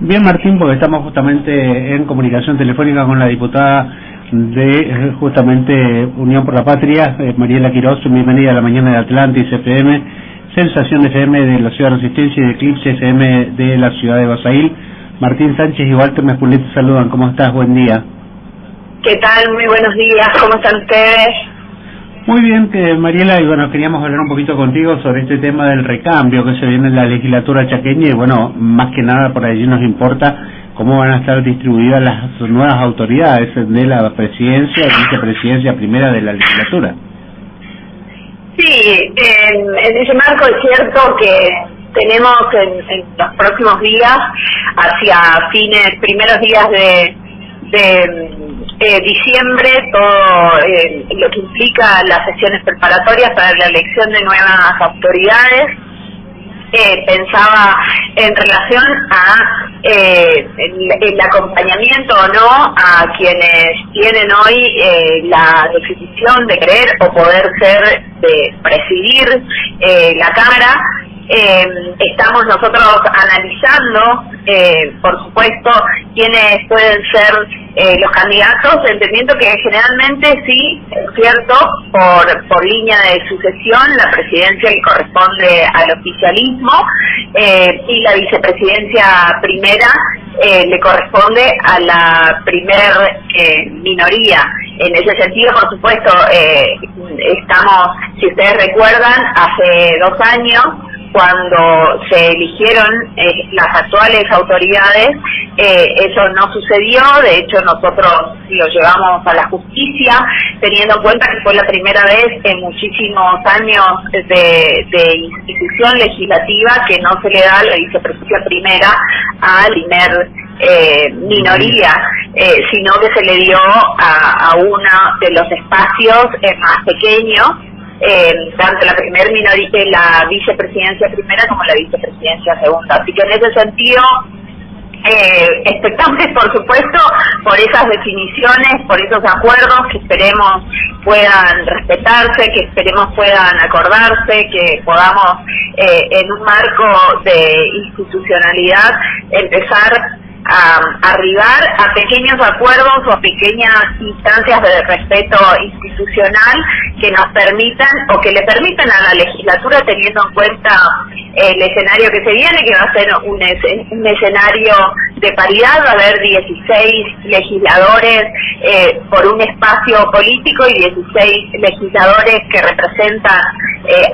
Bien, Martín, porque estamos justamente en comunicación telefónica con la diputada de justamente Unión por la Patria, Mariela Quiroz. Bienvenida a la mañana de Atlantis FM, Sensación FM de la Ciudad de Resistencia y de Eclipse FM de la Ciudad de Basail. Martín Sánchez y Walter Mespulet te saludan. ¿Cómo estás? Buen día. ¿Qué tal? Muy buenos días. ¿Cómo están ustedes? Muy bien, Mariela, y bueno, queríamos hablar un poquito contigo sobre este tema del recambio que se viene en la legislatura chaqueña y bueno, más que nada por allí nos importa cómo van a estar distribuidas las nuevas autoridades de la presidencia y vicepresidencia primera de la legislatura. Sí, en ese marco es cierto que tenemos en los próximos días, hacia primeros días de diciembre, todo lo que implica las sesiones preparatorias para la elección de nuevas autoridades. Pensaba en relación a el acompañamiento o no a quienes tienen hoy la decisión de querer o poder de presidir la Cámara. Estamos nosotros analizando, por supuesto, quiénes pueden ser los candidatos, entendiendo que generalmente sí, es cierto, por línea de sucesión, la presidencia le corresponde al oficialismo y la vicepresidencia primera le corresponde a la primer minoría. En ese sentido, por supuesto, estamos, si ustedes recuerdan, hace 2 años, cuando se eligieron las actuales autoridades, eso no sucedió. De hecho, nosotros lo llevamos a la justicia, teniendo en cuenta que fue la primera vez en muchísimos años de institución legislativa que no se le da la vicepresidencia primera a la primer minoría, sino que se le dio a uno de los espacios más pequeños, tanto la primer minoría, la vicepresidencia primera como la vicepresidencia segunda. Así que en ese sentido, expectantes, por supuesto, por esas definiciones, por esos acuerdos que esperemos puedan respetarse, que esperemos puedan acordarse, que podamos, en un marco de institucionalidad, empezar a arribar a pequeños acuerdos o a pequeñas instancias de respeto institucional que nos permitan o que le permitan a la legislatura, teniendo en cuenta el escenario que se viene, que va a ser un escenario de paridad. Va a haber 16 legisladores por un espacio político y 16 legisladores que representan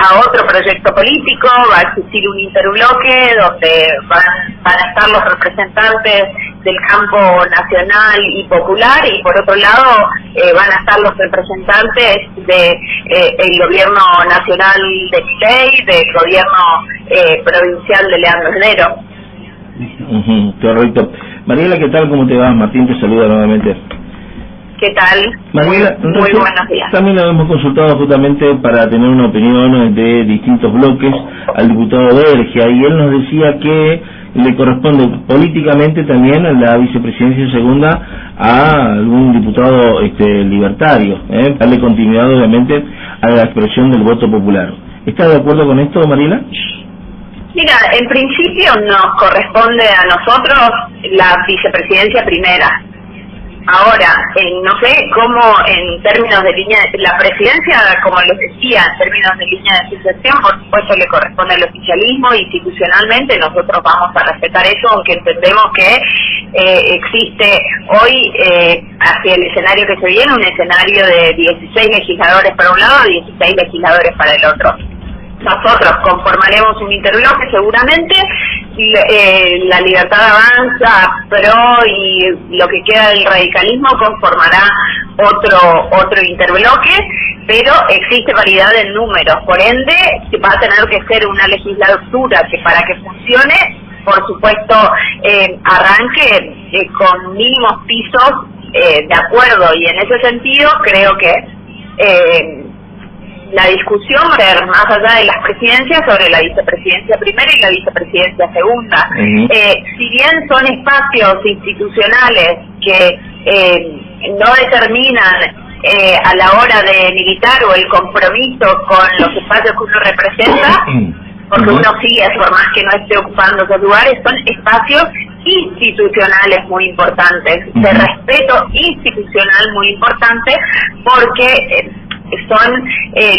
a otro proyecto político. Va a existir un interbloque donde van a estar los representantes del campo nacional y popular, y por otro lado van a estar los representantes el gobierno nacional de Milei, del gobierno provincial de Leandro Herrero. Correcto. Mariela, ¿qué tal? ¿Cómo te va? Martín te saluda nuevamente. ¿Qué tal? Mariela, muy buenos días. También lo hemos consultado justamente para tener una opinión de distintos bloques al diputado Vergia, y él nos decía que le corresponde políticamente también a la vicepresidencia segunda a algún diputado libertario, darle continuidad obviamente a la expresión del voto popular. ¿Está de acuerdo con esto, Mariela? Mira, en principio nos corresponde a nosotros la vicepresidencia primera. Ahora, no sé cómo en términos de línea, la presidencia, como les decía, en términos de línea de sucesión, por supuesto le corresponde al oficialismo. Institucionalmente nosotros vamos a respetar eso, aunque entendemos que existe hoy, hacia el escenario que se viene, un escenario de 16 legisladores para un lado y 16 legisladores para el otro. Nosotros conformaremos un interbloque seguramente, la Libertad Avanza, PRO y lo que queda del radicalismo conformará otro interbloque, pero existe variedad en números, por ende va a tener que ser una legislatura que, para que funcione, por supuesto arranque con mínimos pisos de acuerdo, y en ese sentido creo que la discusión va a ser más allá de las presidencias sobre la vicepresidencia primera y la vicepresidencia segunda. Si bien son espacios institucionales que no determinan a la hora de militar o el compromiso con los espacios que uno representa, porque uno sigue, por más que no esté ocupando esos lugares, son espacios institucionales muy importantes, de respeto institucional muy importante, porque son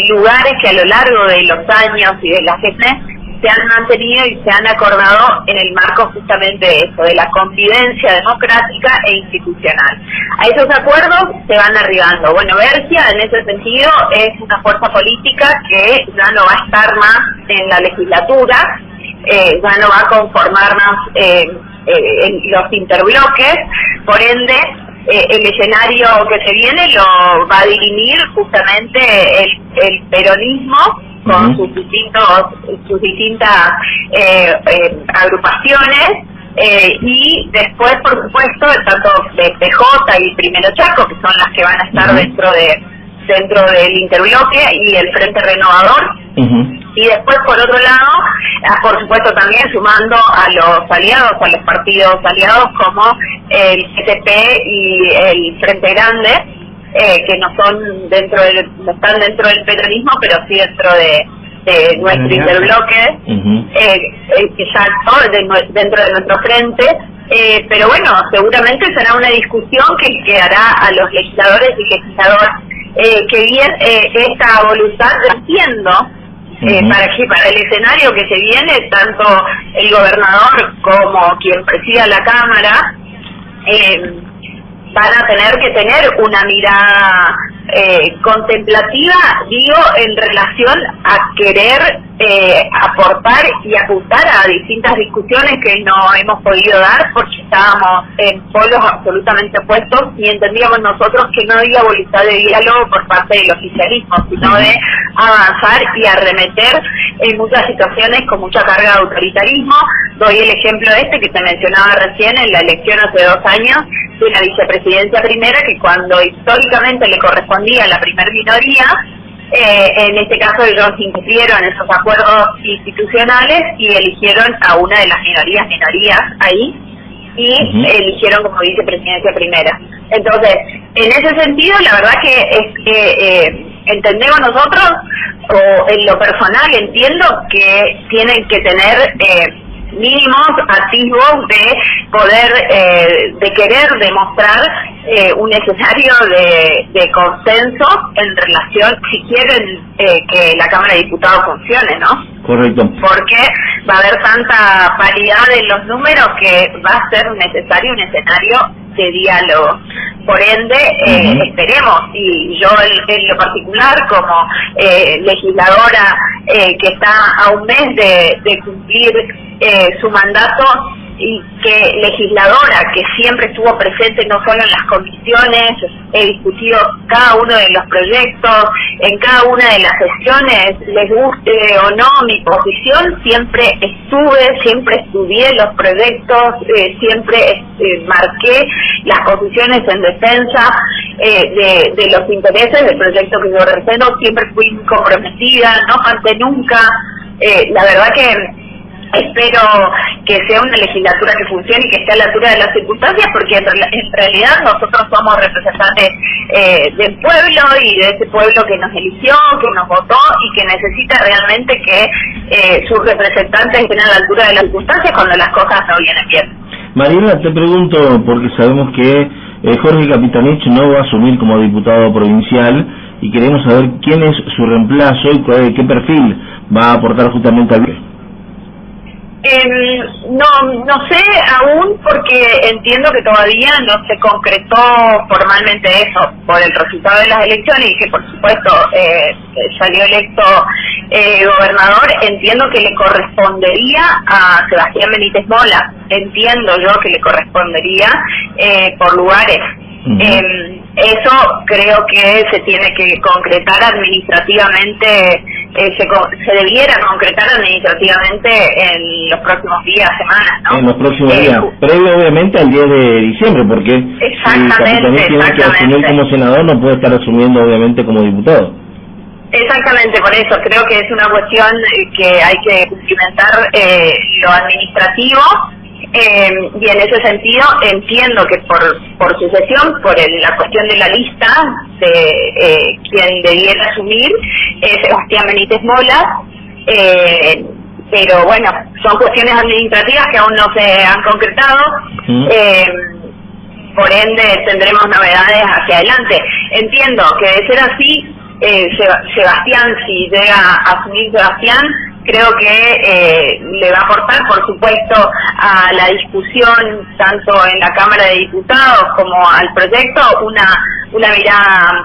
lugares que a lo largo de los años y de las gestiones se han mantenido y se han acordado en el marco justamente de eso, de la convivencia democrática e institucional. A esos acuerdos se van arribando. Bueno, Bercia en ese sentido es una fuerza política que ya no va a estar más en la legislatura, ya no va a conformar más en los interbloques, por ende el escenario que se viene lo va a dirimir justamente el peronismo con sus distintas agrupaciones, y después, por supuesto, tanto de PJ y Primero Chaco, que son las que van a estar dentro del interbloque, y el Frente Renovador, y después, por otro lado, por supuesto también sumando a los aliados, a los partidos aliados como el CTP y el Frente Grande, que no están dentro del peronismo, pero sí dentro de nuestro interbloque, exacto, dentro de nuestro frente, pero bueno, seguramente será una discusión que hará a los legisladores y legisladoras que bien esta voluntad, entiendo, para el escenario que se viene, tanto el gobernador como quien presida la Cámara van a tener que tener una mirada contemplativa, digo, en relación a querer aportar y apuntar a distintas discusiones que no hemos podido dar porque estábamos en polos absolutamente opuestos y entendíamos nosotros que no había voluntad de diálogo por parte del oficialismo, sino de avanzar y arremeter en muchas situaciones con mucha carga de autoritarismo. Doy el ejemplo que te mencionaba recién en la elección hace 2 años de la vicepresidencia primera, que cuando históricamente le correspondía a la primer minoría, en este caso ellos incumplieron esos acuerdos institucionales y eligieron a una de las minorías ahí, y eligieron como vicepresidencia primera. Entonces, en ese sentido, la verdad que entendemos nosotros, o en lo personal entiendo que tienen que tener mínimos atisbos de poder, de querer demostrar un escenario de consenso en relación, si quieren que la Cámara de Diputados funcione, ¿no? Correcto. Porque va a haber tanta paridad en los números que va a ser necesario un escenario de diálogo. Por ende, esperemos, y yo en lo particular como legisladora que está a un mes de cumplir su mandato, y que legisladora que siempre estuvo presente no solo en las comisiones, he discutido cada uno de los proyectos, en cada una de las sesiones, les guste o no mi posición, siempre estudié los proyectos, siempre marqué las posiciones en defensa de los intereses del proyecto que yo represento, siempre fui comprometida, no falté nunca, la verdad que espero que sea una legislatura que funcione y que esté a la altura de las circunstancias, porque en realidad nosotros somos representantes del pueblo y de ese pueblo que nos eligió, que nos votó y que necesita realmente que sus representantes estén a la altura de las circunstancias cuando las cosas no vienen bien. Mariela, te pregunto, porque sabemos que Jorge Capitanich no va a asumir como diputado provincial y queremos saber quién es su reemplazo y qué perfil va a aportar justamente al... No sé aún, porque entiendo que todavía no se concretó formalmente eso por el resultado de las elecciones y que por supuesto salió electo gobernador. Entiendo que le correspondería a Sebastián Benítez Mola, entiendo yo que le correspondería por lugares. Eso creo que se tiene que concretar administrativamente, se debiera concretar administrativamente en los próximos días, semanas, ¿no? En los próximos días, previo obviamente al 10 de diciembre, porque exactamente, si tiene que asumir como senador, no puede estar asumiendo obviamente como diputado. Exactamente, por eso creo que es una cuestión que hay que cumplimentar lo administrativo. Y en ese sentido entiendo que por sucesión, por la cuestión de la lista de quien debiera asumir es Sebastián Benítez Mola, pero bueno, son cuestiones administrativas que aún no se han concretado. Por ende tendremos novedades hacia adelante. Entiendo que de ser así, Sebastián, si llega a asumir Sebastián, creo que le va a aportar, por supuesto, a la discusión, tanto en la Cámara de Diputados como al proyecto, una mirada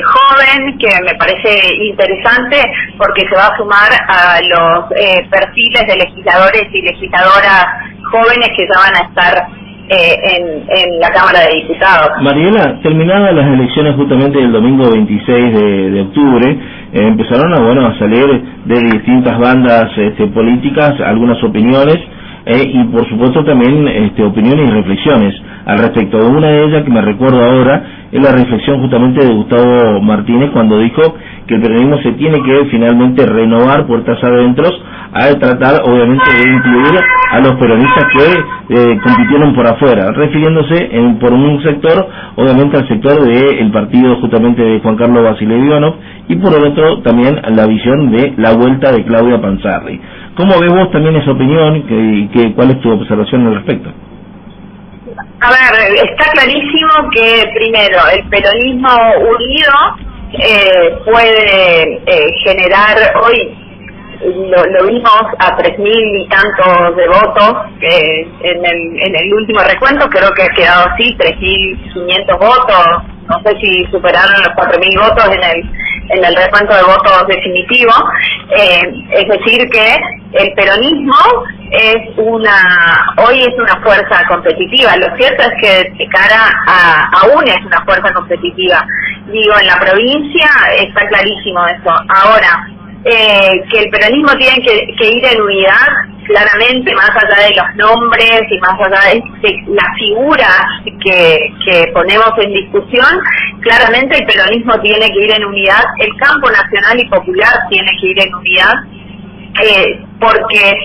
joven, que me parece interesante, porque se va a sumar a los perfiles de legisladores y legisladoras jóvenes que ya van a estar en la Cámara de Diputados. Mariela, terminadas las elecciones justamente el domingo 26 de octubre, empezaron a salir de distintas bandas políticas algunas opiniones y por supuesto también opiniones y reflexiones al respecto. Una de ellas que me recuerdo ahora es la reflexión justamente de Gustavo Martínez cuando dijo que el peronismo se tiene que finalmente renovar puertas adentro al tratar obviamente de incluir a los peronistas que compitieron por afuera, refiriéndose por un sector, obviamente al sector del partido justamente de Juan Carlos Basilio y por el otro también la visión de la vuelta de Claudia Panzarri. ¿Cómo ves vos también esa opinión? ¿Cuál es tu observación al respecto? A ver, está clarísimo que primero el peronismo unido puede generar hoy, lo vimos a 3.000 y tantos de votos en el último recuento, creo que ha quedado así, 3.500 votos, no sé si superaron los 4.000 votos en el recuento de votos definitivo, es decir que el peronismo hoy es una fuerza competitiva. Lo cierto es que de cara aún es una fuerza competitiva. Digo, en la provincia está clarísimo eso. Ahora, que el peronismo tiene que ir en unidad, claramente, más allá de los nombres y más allá de las figuras que ponemos en discusión, claramente el peronismo tiene que ir en unidad, el campo nacional y popular tiene que ir en unidad, porque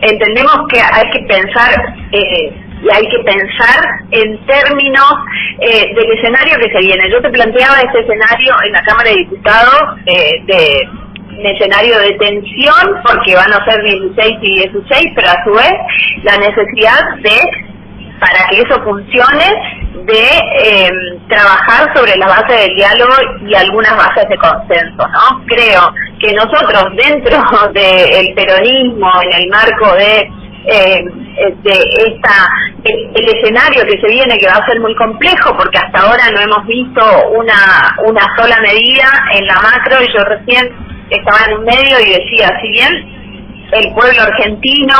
entendemos que hay que pensar y hay que pensar en términos del escenario que se viene. Yo te planteaba este escenario en la Cámara de Diputados un escenario de tensión, porque van a ser 16 y 16, pero a su vez la necesidad para que eso funcione, de trabajar sobre la base del diálogo y algunas bases de consenso, ¿no? Creo que nosotros dentro del peronismo, en el marco de el escenario que se viene, que va a ser muy complejo, porque hasta ahora no hemos visto una sola medida en la macro, y yo recién estaba en un medio y decía, si bien el pueblo argentino,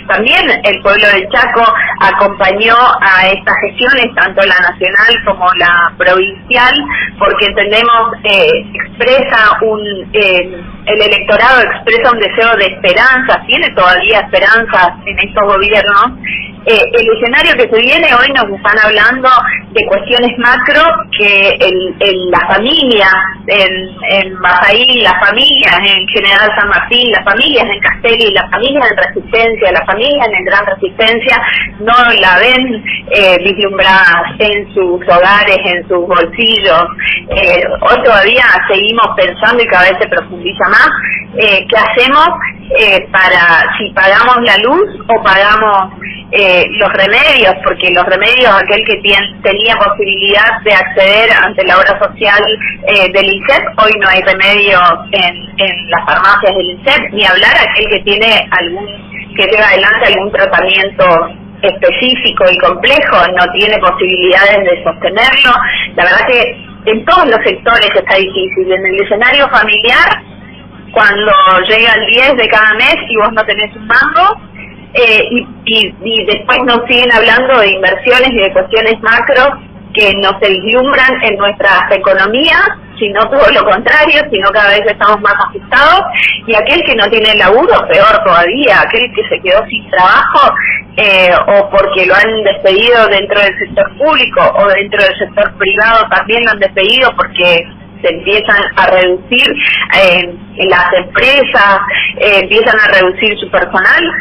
también el pueblo del Chaco acompañó a estas gestiones, tanto la nacional como la provincial, porque entendemos el electorado expresa un deseo de esperanza, tiene todavía esperanzas en estos gobiernos. El escenario que se viene hoy, nos están hablando de cuestiones macro, que la familia en Bajaí, las familias en General San Martín, las familias en Castelli, las familias en Resistencia, las familias en Gran Resistencia, no la ven vislumbradas en sus hogares, en sus bolsillos. Hoy todavía seguimos pensando, y cada vez se profundiza más, ¿qué hacemos si pagamos la luz o pagamos los remedios? Porque los remedios, aquel que tenía posibilidad de acceder ante la obra social del INSEP, hoy no hay remedios en las farmacias del INSEP, ni hablar aquel que lleva adelante algún tratamiento específico y complejo, no tiene posibilidades de sostenerlo. La verdad que en todos los sectores está difícil. En el escenario familiar, cuando llega el 10 de cada mes y vos no tenés un mango, y después nos siguen hablando de inversiones y de cuestiones macro que no se vislumbran en nuestras economías, sino todo lo contrario, sino cada vez estamos más ajustados, y aquel que no tiene laburo, peor todavía, aquel que se quedó sin trabajo, o porque lo han despedido dentro del sector público o dentro del sector privado también lo han despedido porque se empiezan a reducir las empresas, empiezan a reducir su personal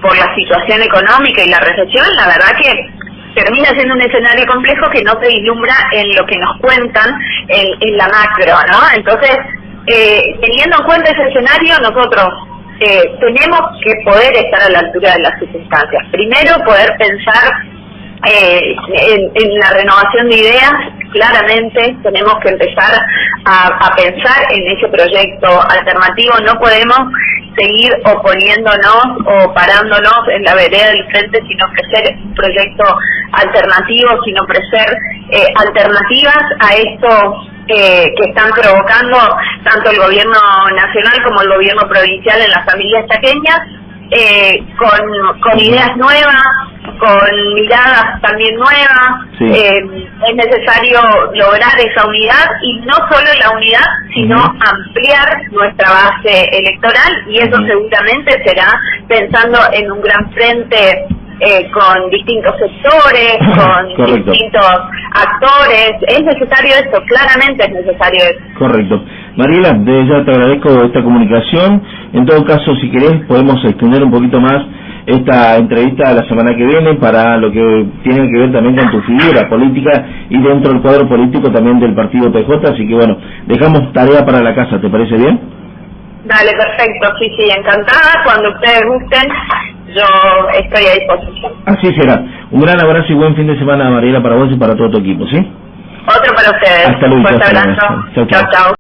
por la situación económica y la recesión. La verdad que termina siendo un escenario complejo que no se vislumbra en lo que nos cuentan en la macro, ¿no? Entonces, teniendo en cuenta ese escenario, nosotros tenemos que poder estar a la altura de las circunstancias. Primero, poder pensar en la renovación de ideas. Claramente tenemos que empezar a pensar en ese proyecto alternativo. No podemos seguir oponiéndonos o parándonos en la vereda del frente sin ofrecer un proyecto alternativo, sin ofrecer alternativas a esto que están provocando tanto el gobierno nacional como el gobierno provincial en las familias chaqueñas, con ideas nuevas, con miradas también nuevas. Sí. Es necesario lograr esa unidad, y no solo la unidad, sino ampliar nuestra base electoral, y eso seguramente será pensando en un gran frente con distintos sectores, con distintos actores. Es necesario esto, claramente es necesario eso. Correcto. Mariela, desde ya te agradezco esta comunicación. En todo caso, si querés, podemos extender un poquito más esta entrevista la semana que viene para lo que tiene que ver también con tu figura política y dentro del cuadro político también del partido PJ. Así que bueno, dejamos tarea para la casa, ¿te parece bien? Dale, perfecto, sí, encantada. Cuando ustedes gusten, yo estoy a disposición. Así será. Un gran abrazo y buen fin de semana, Mariela, para vos y para todo tu equipo, ¿sí? Otro para ustedes. Hasta luego. Un fuerte abrazo. Chao.